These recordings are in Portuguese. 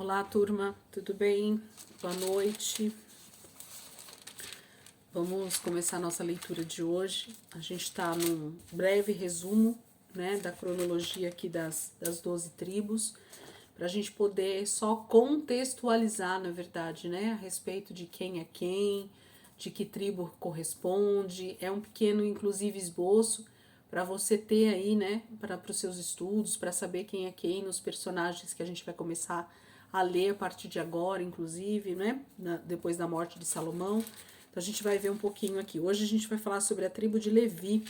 Olá, turma, tudo bem? Boa noite. Vamos começar a nossa leitura de hoje. A gente está num breve resumo, né, da cronologia aqui das 12 tribos, para a gente poder só contextualizar, na verdade, né, a respeito de quem é quem, de que tribo corresponde. É um pequeno, inclusive, esboço para você ter aí, né, para os seus estudos, para saber quem é quem nos personagens que a gente vai começar a ler a partir de agora, inclusive, né, depois da morte de Salomão. Então a gente vai ver um pouquinho aqui. Hoje a gente vai falar sobre a tribo de Levi,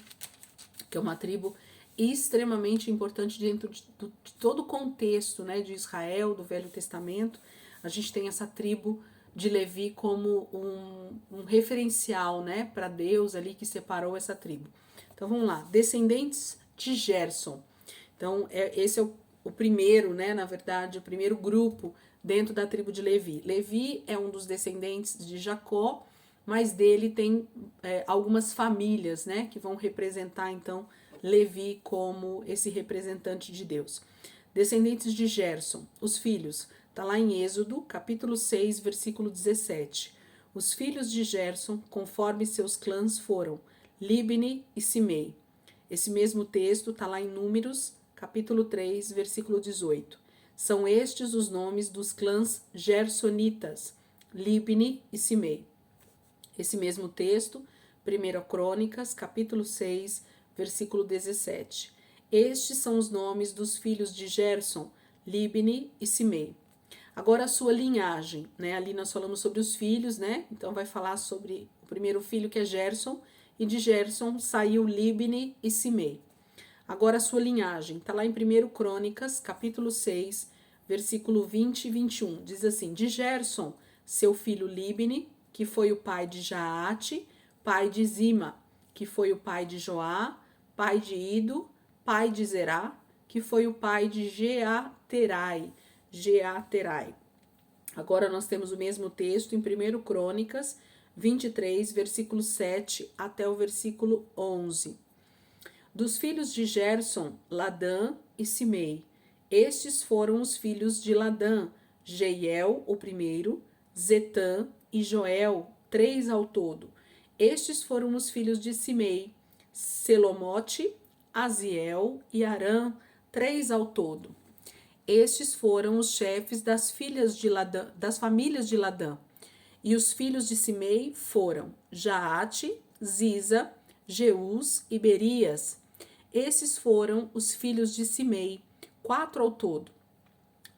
que é uma tribo extremamente importante dentro de todo o contexto, né, de Israel, do Velho Testamento. A gente tem essa tribo de Levi como um referencial, né, para Deus ali que separou essa tribo. Então vamos lá, descendentes de Gerson. Então esse é o primeiro, né, na verdade, o primeiro grupo dentro da tribo de Levi. Levi é um dos descendentes de Jacó, mas dele tem algumas famílias, né, que vão representar então Levi como esse representante de Deus. Descendentes de Gerson, os filhos, está lá em Êxodo, capítulo 6, versículo 17. Os filhos de Gerson, conforme seus clãs foram Libni e Simei. Esse mesmo texto está lá em Números, capítulo 3, versículo 18. São estes os nomes dos clãs gersonitas, Libni e Simei. Esse mesmo texto, 1 Crônicas, capítulo 6, versículo 17. Estes são os nomes dos filhos de Gerson, Libni e Simei. Agora a sua linhagem, né? Ali nós falamos sobre os filhos, né? Então vai falar sobre o primeiro filho que é Gerson, e de Gerson saiu Libni e Simei. Agora a sua linhagem, está lá em 1 Crônicas, capítulo 6, versículo 20 e 21. Diz assim: de Gerson, seu filho Libni, que foi o pai de Jaate, pai de Zima, que foi o pai de Joá, pai de Ido, pai de Zerá, que foi o pai de Jeaterai. Agora nós temos o mesmo texto em 1 Crônicas 23, versículo 7 até o versículo 11. Dos filhos de Gerson, Ladã e Simei. Estes foram os filhos de Ladã, Jeiel, o primeiro, Zetã e Joel, 3 ao todo. Estes foram os filhos de Simei, Selomote, Aziel e Arã, 3 ao todo. Estes foram os chefes das filhas de Ladã, das famílias de Ladã. E os filhos de Simei foram Jaate, Ziza, Jeus e Berias. Esses foram os filhos de Simei, 4 ao todo.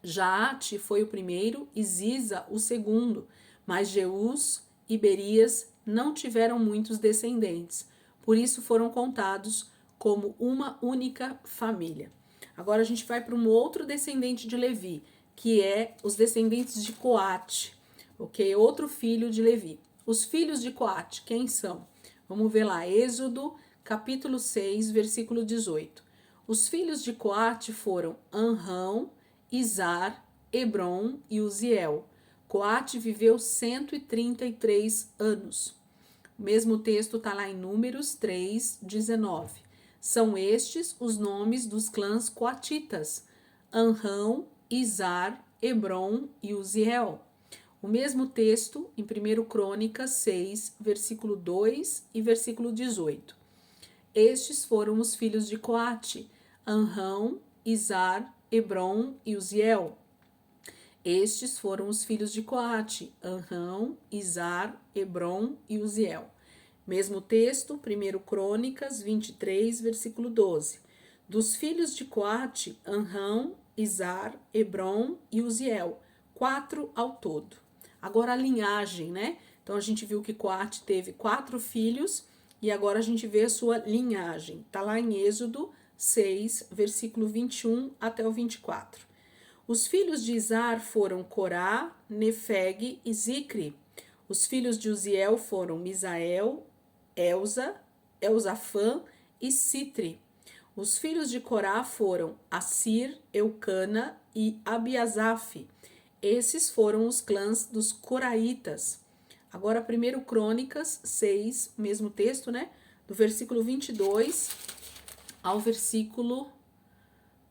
Jaate foi o primeiro e Ziza o segundo, mas Jeus e Berias não tiveram muitos descendentes, por isso foram contados como uma única família. Agora a gente vai para um outro descendente de Levi, que é os descendentes de Coate, ok? Outro filho de Levi. Os filhos de Coate, quem são? Vamos ver lá, Êxodo, capítulo 6, versículo 18. Os filhos de Coate foram Anrão, Izar, Hebron e Uziel. Coate viveu 133 anos. O mesmo texto está lá em Números 3, 19. São estes os nomes dos clãs coatitas: Anrão, Izar, Hebron e Uziel. O mesmo texto em 1 Crônicas 6, versículo 2 e versículo 18. Estes foram os filhos de Coate: Anrão, Izar, Hebron e Uziel. Estes foram os filhos de Coate: Anrão, Izar, Hebron e Uziel. Mesmo texto, 1 Crônicas 23, versículo 12. Dos filhos de Coate, Anrão, Izar, Hebron e Uziel, 4 ao todo. Agora a linhagem, né? Então a gente viu que Coate teve 4 filhos e agora a gente vê a sua linhagem. Está lá em Êxodo 6, versículo 21 até o 24. Os filhos de Izar foram Corá, Nefeg e Zicre. Os filhos de Uziel foram Misael, Elzafã e Citri. Os filhos de Corá foram Assir, Eucana e Abiasaf. Esses foram os clãs dos Coraitas. Agora, 1 Crônicas 6, mesmo texto, né? Do versículo 22 ao versículo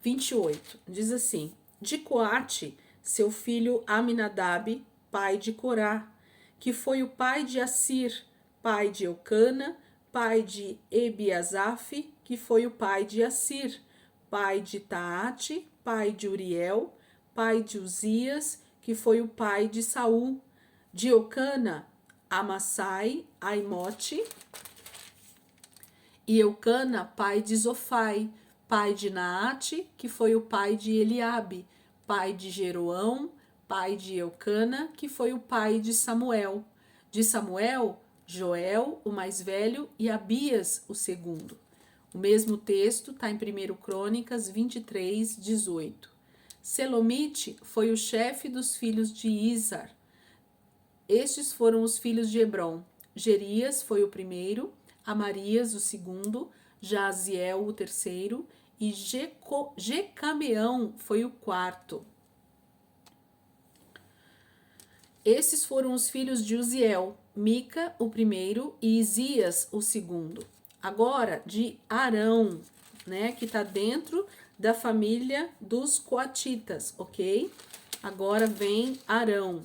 28. Diz assim: de Coate seu filho Aminadab, pai de Corá, que foi o pai de Assir, pai de Eucana, pai de Ebiasaf, que foi o pai de Assir, pai de Taate, pai de Uriel, pai de Uzias, que foi o pai de Saul, de Eucana, Amassai, Aimote, e Eucana, pai de Zofai, pai de Naate, que foi o pai de Eliabe, pai de Jeroão, pai de Eucana, que foi o pai de Samuel. De Samuel, Joel, o mais velho, e Abias, o segundo. O mesmo texto está em 1 Crônicas 23, 18. Selomite foi o chefe dos filhos de Izar. Estes foram os filhos de Hebron. Gerias foi o primeiro, Amarias o segundo, Jaziel o terceiro e Jecameão foi o quarto. Esses foram os filhos de Uziel, Mica o primeiro e Isias o segundo. Agora de Arão, né, que está dentro da família dos coatitas, ok? Agora vem Arão.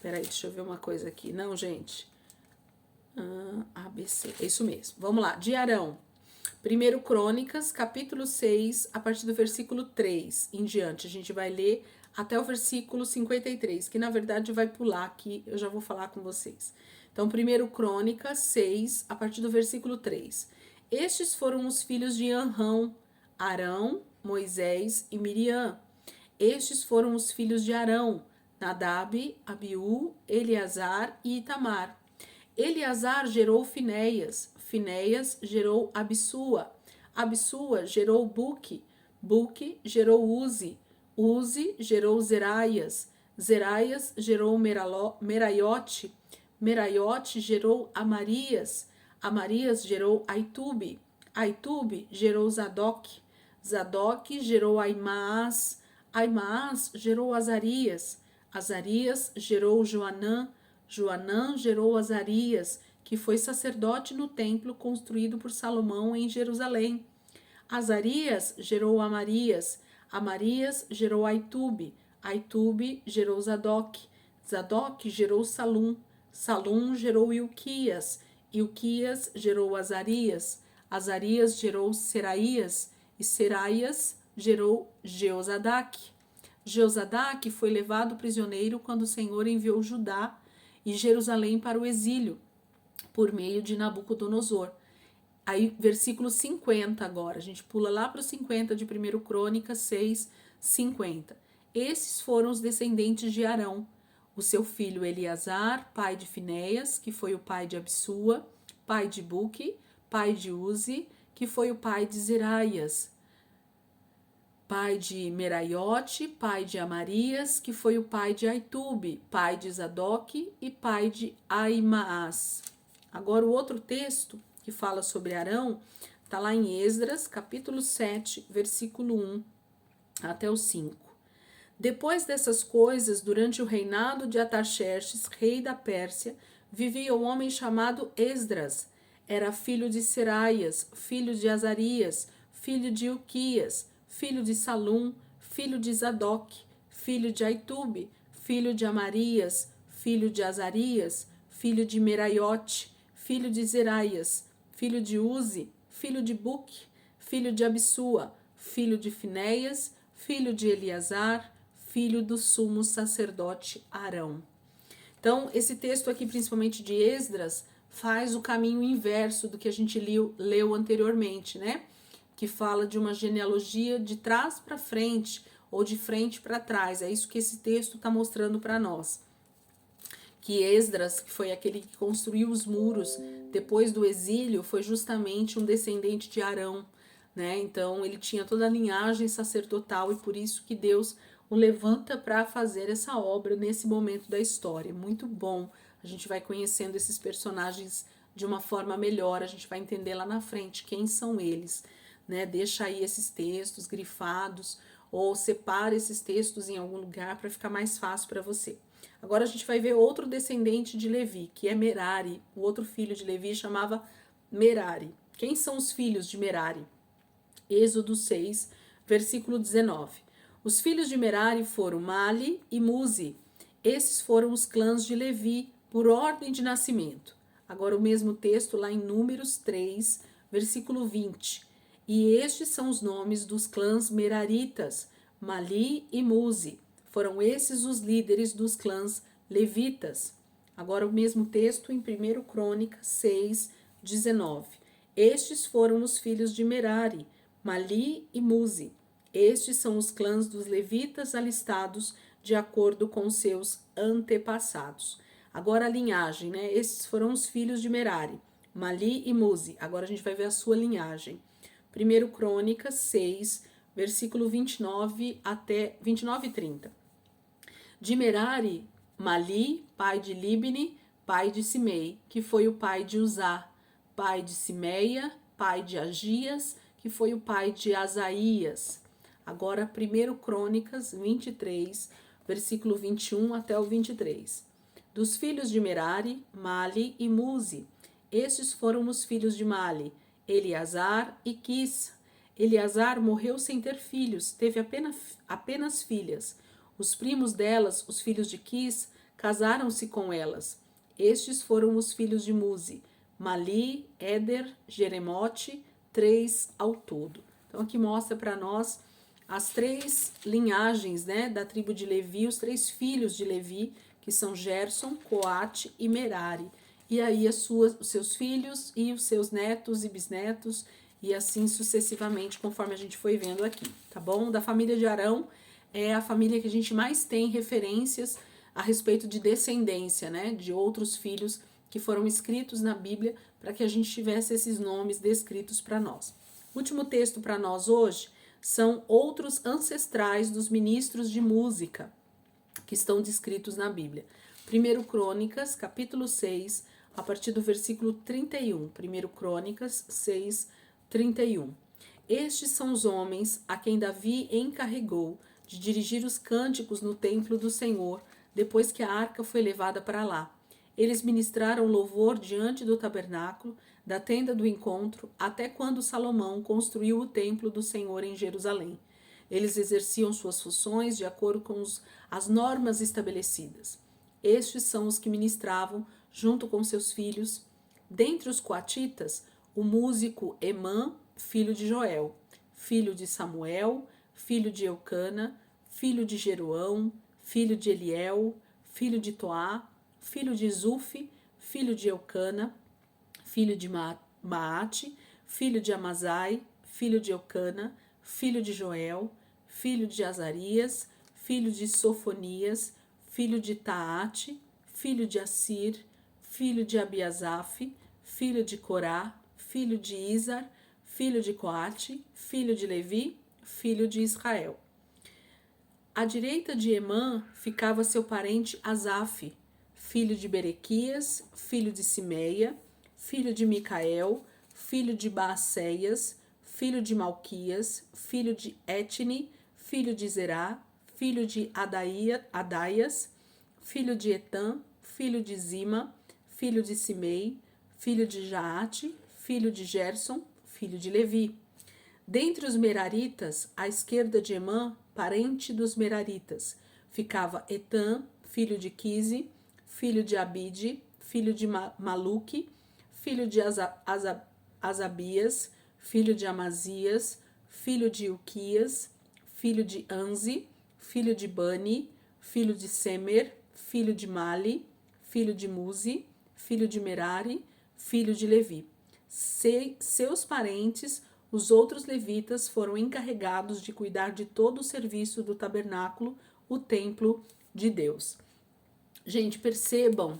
Peraí, deixa eu ver uma coisa aqui. Não, gente. ABC. É isso mesmo. Vamos lá. De Arão. 1 Crônicas, capítulo 6, a partir do versículo 3 em diante. A gente vai ler até o versículo 53, que na verdade vai pular aqui. Eu já vou falar com vocês. Então, 1 Crônicas 6, a partir do versículo 3. Estes foram os filhos de Anrão, Arão, Moisés e Miriam. Estes foram os filhos de Arão, Nadab, Abiú, Eleazar e Itamar. Eleazar gerou Finéias, Finéias gerou Abissua, Abissua gerou Buque, Buque gerou Uzi, Uzi gerou Zeraias, Zeraias gerou Meraiote, Meraiote gerou Amarias, Amarias gerou Aitube, Aitube gerou Zadok, Zadok gerou Aimaas, Aimaas gerou Azarias, Azarias gerou Joanã, Joanã gerou Azarias, que foi sacerdote no templo construído por Salomão em Jerusalém. Azarias gerou Amarias, Amarias gerou Aitube, Aitube gerou Zadok, Zadok gerou Salum, Salum gerou Ilquias, Ilquias gerou Azarias, Azarias gerou Seraías, e Seraias gerou Jeozadak. Jeozadak foi levado prisioneiro quando o Senhor enviou Judá e Jerusalém para o exílio, por meio de Nabucodonosor. Aí, versículo 50 agora, a gente pula lá para o 50 de 1 Crônicas 6, 50. Esses foram os descendentes de Arão, o seu filho Eleazar, pai de Finéias, que foi o pai de Abissua, pai de Buque, pai de Uzi, que foi o pai de Zeraias, pai de Meraiote, pai de Amarias, que foi o pai de Aitube, pai de Zadok e pai de Aimaas. Agora o outro texto que fala sobre Arão está lá em Esdras, capítulo 7, versículo 1 até o 5. Depois dessas coisas, durante o reinado de Artaxerxes, rei da Pérsia, vivia um homem chamado Esdras. Era filho de Seraias, filho de Azarias, filho de Ilquias, filho de Salum, filho de Zadok, filho de Aitube, filho de Amarias, filho de Azarias, filho de Meraiote, filho de Zeraias, filho de Uzi, filho de Buque, filho de Abissua, filho de Finéias, filho de Eleazar, filho do sumo sacerdote Arão. Então, esse texto aqui, principalmente de Esdras, faz o caminho inverso do que a gente leu anteriormente, né? Que fala de uma genealogia de trás para frente ou de frente para trás. É isso que esse texto está mostrando para nós. Que Esdras, que foi aquele que construiu os muros depois do exílio, foi justamente um descendente de Arão, né? Então ele tinha toda a linhagem sacerdotal e por isso que Deus o levanta para fazer essa obra nesse momento da história. Muito bom. A gente vai conhecendo esses personagens de uma forma melhor, a gente vai entender lá na frente quem são eles, né? Deixa aí esses textos grifados ou separa esses textos em algum lugar para ficar mais fácil para você. Agora a gente vai ver outro descendente de Levi, que é Merari. O outro filho de Levi chamava Merari. Quem são os filhos de Merari? Êxodo 6, versículo 19. Os filhos de Merari foram Mali e Muzi. Esses foram os clãs de Levi, por ordem de nascimento. Agora o mesmo texto lá em Números 3, versículo 20. E estes são os nomes dos clãs meraritas, Mali e Muzi. Foram esses os líderes dos clãs levitas. Agora o mesmo texto em 1 Crônicas 6, 19. Estes foram os filhos de Merari, Mali e Muzi. Estes são os clãs dos levitas alistados de acordo com seus antepassados. Agora a linhagem, né? Esses foram os filhos de Merari, Mali e Muzi. Agora a gente vai ver a sua linhagem. 1 Crônicas 6, versículo 29 até 29 e 30. De Merari, Mali, pai de Libni, pai de Simei, que foi o pai de Uzá, pai de Simeia, pai de Agias, que foi o pai de Asaías. Agora 1 Crônicas 23, versículo 21 até o 23. Dos filhos de Merari, Mali e Muzi. Estes foram os filhos de Mali, Eleazar e Quis. Eleazar morreu sem ter filhos, teve apenas filhas. Os primos delas, os filhos de Quis, casaram-se com elas. Estes foram os filhos de Muzi, Mali, Éder, Jeremote, 3 ao todo. Então aqui mostra para nós as 3 linhagens, né, da tribo de Levi, os 3 filhos de Levi, que são Gerson, Coate e Merari. E aí os seus filhos e os seus netos e bisnetos, e assim sucessivamente, conforme a gente foi vendo aqui, tá bom? Da família de Arão é a família que a gente mais tem referências a respeito de descendência, né? De outros filhos que foram escritos na Bíblia para que a gente tivesse esses nomes descritos para nós. Último texto para nós hoje são outros ancestrais dos ministros de música que estão descritos na Bíblia. 1 Crônicas, capítulo 6, a partir do versículo 31. 1 Crônicas 6, 31. Estes são os homens a quem Davi encarregou de dirigir os cânticos no templo do Senhor, depois que a arca foi levada para lá. Eles ministraram louvor diante do tabernáculo, da tenda do encontro, até quando Salomão construiu o templo do Senhor em Jerusalém. Eles exerciam suas funções de acordo com as normas estabelecidas. Estes são os que ministravam junto com seus filhos. Dentre os coatitas, o músico Emã, filho de Joel, filho de Samuel, filho de Eucana, filho de Jeroão, filho de Eliel, filho de Toá, filho de Zufi, filho de Eucana, filho de Maate, filho de Amazai, filho de Eucana, filho de Joel, filho de Azarias, filho de Sofonias, filho de Taate, filho de Assir, filho de Abiasaf, filho de Corá, filho de Izar, filho de Coate, filho de Levi, filho de Israel. À direita de Emã ficava seu parente Asaf, filho de Berequias, filho de Simeia, filho de Micael, filho de Baaseias, filho de Malquias, filho de Etni, filho de Zerá, filho de Adaias, filho de Etã, filho de Zima, filho de Simei, filho de Jaate, filho de Gerson, filho de Levi. Dentre os Meraritas, à esquerda de Emã, parente dos Meraritas, ficava Etã, filho de Quise, filho de Abide, filho de Maluque, filho de Asabias, filho de Amazias, filho de Uquias, filho de Anzi, filho de Bani, filho de Semer, filho de Mali, filho de Muzi, filho de Merari, filho de Levi. Seus parentes, os outros levitas, foram encarregados de cuidar de todo o serviço do tabernáculo, o templo de Deus. Gente, percebam,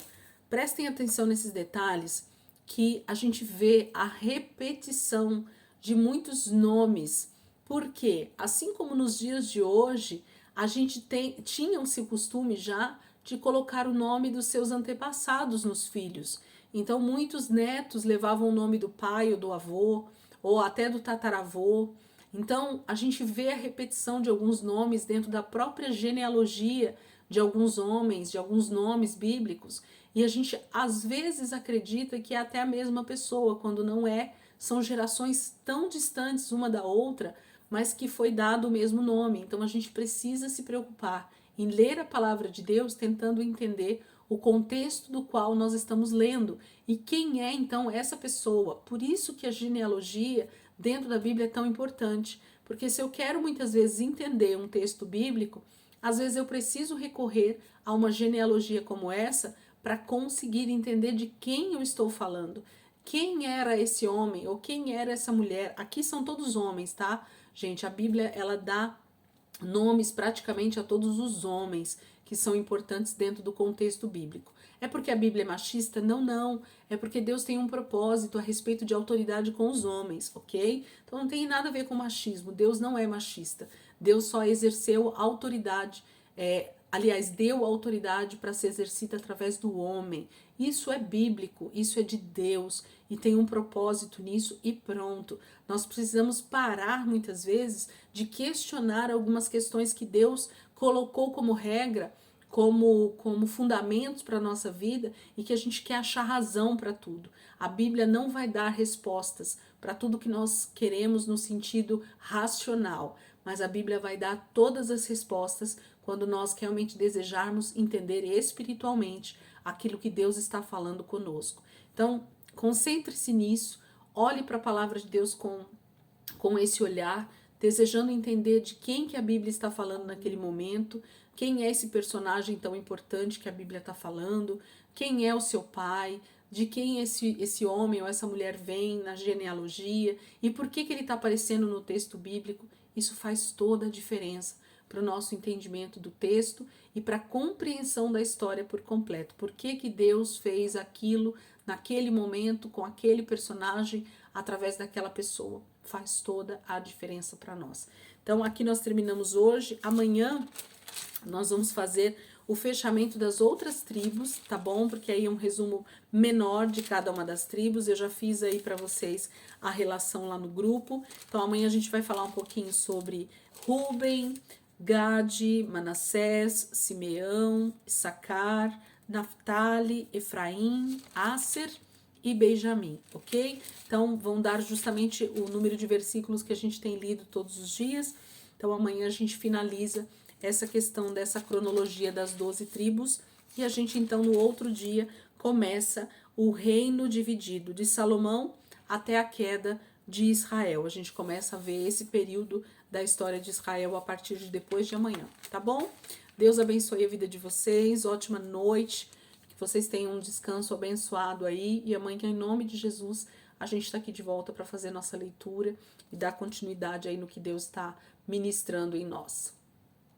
prestem atenção nesses detalhes, que a gente vê a repetição de muitos nomes, porque assim como nos dias de hoje, a gente tinha-se o costume já de colocar o nome dos seus antepassados nos filhos. Então muitos netos levavam o nome do pai ou do avô, ou até do tataravô. Então a gente vê a repetição de alguns nomes dentro da própria genealogia de alguns homens, de alguns nomes bíblicos, e a gente às vezes acredita que é até a mesma pessoa, quando não é, são gerações tão distantes uma da outra, mas que foi dado o mesmo nome. Então a gente precisa se preocupar em ler a palavra de Deus, tentando entender o contexto do qual nós estamos lendo e quem é então essa pessoa. Por isso que a genealogia dentro da Bíblia é tão importante, porque se eu quero muitas vezes entender um texto bíblico, às vezes eu preciso recorrer a uma genealogia como essa para conseguir entender de quem eu estou falando. Quem era esse homem ou quem era essa mulher? Aqui são todos homens, tá? Gente, a Bíblia ela dá nomes praticamente a todos os homens que são importantes dentro do contexto bíblico. É porque a Bíblia é machista? Não, não. É porque Deus tem um propósito a respeito de autoridade com os homens, ok? Então não tem nada a ver com machismo. Deus não é machista. Deus só exerceu autoridade, aliás, deu autoridade para ser exercida através do homem. Isso é bíblico, isso é de Deus e tem um propósito nisso e pronto. Nós precisamos parar muitas vezes de questionar algumas questões que Deus colocou como regra, como fundamentos para a nossa vida e que a gente quer achar razão para tudo. A Bíblia não vai dar respostas para tudo que nós queremos no sentido racional, mas a Bíblia vai dar todas as respostas quando nós realmente desejarmos entender espiritualmente aquilo que Deus está falando conosco. Então, concentre-se nisso, olhe para a palavra de Deus com esse olhar, desejando entender de quem que a Bíblia está falando naquele momento, quem é esse personagem tão importante que a Bíblia está falando, quem é o seu pai, de quem esse homem ou essa mulher vem na genealogia e por que ele está aparecendo no texto bíblico. Isso faz toda a diferença para o nosso entendimento do texto e para a compreensão da história por completo. Por que Deus fez aquilo naquele momento, com aquele personagem, através daquela pessoa. Faz toda a diferença para nós. Então, aqui nós terminamos hoje. Amanhã nós vamos fazer o fechamento das outras tribos, tá bom? Porque aí é um resumo menor de cada uma das tribos. Eu já fiz aí para vocês a relação lá no grupo. Então, amanhã a gente vai falar um pouquinho sobre Rúben, Gade, Manassés, Simeão, Issacar, Naftali, Efraim, Asser e Benjamim, ok? Então, vão dar justamente o número de versículos que a gente tem lido todos os dias. Então, amanhã a gente finaliza essa questão dessa cronologia das 12 tribos e a gente, então, no outro dia, começa o reino dividido de Salomão até a queda de Israel. A gente começa a ver esse período da história de Israel a partir de depois de amanhã, tá bom? Deus abençoe a vida de vocês, ótima noite, que vocês tenham um descanso abençoado aí e amanhã, em nome de Jesus, a gente está aqui de volta para fazer nossa leitura e dar continuidade aí no que Deus está ministrando em nós.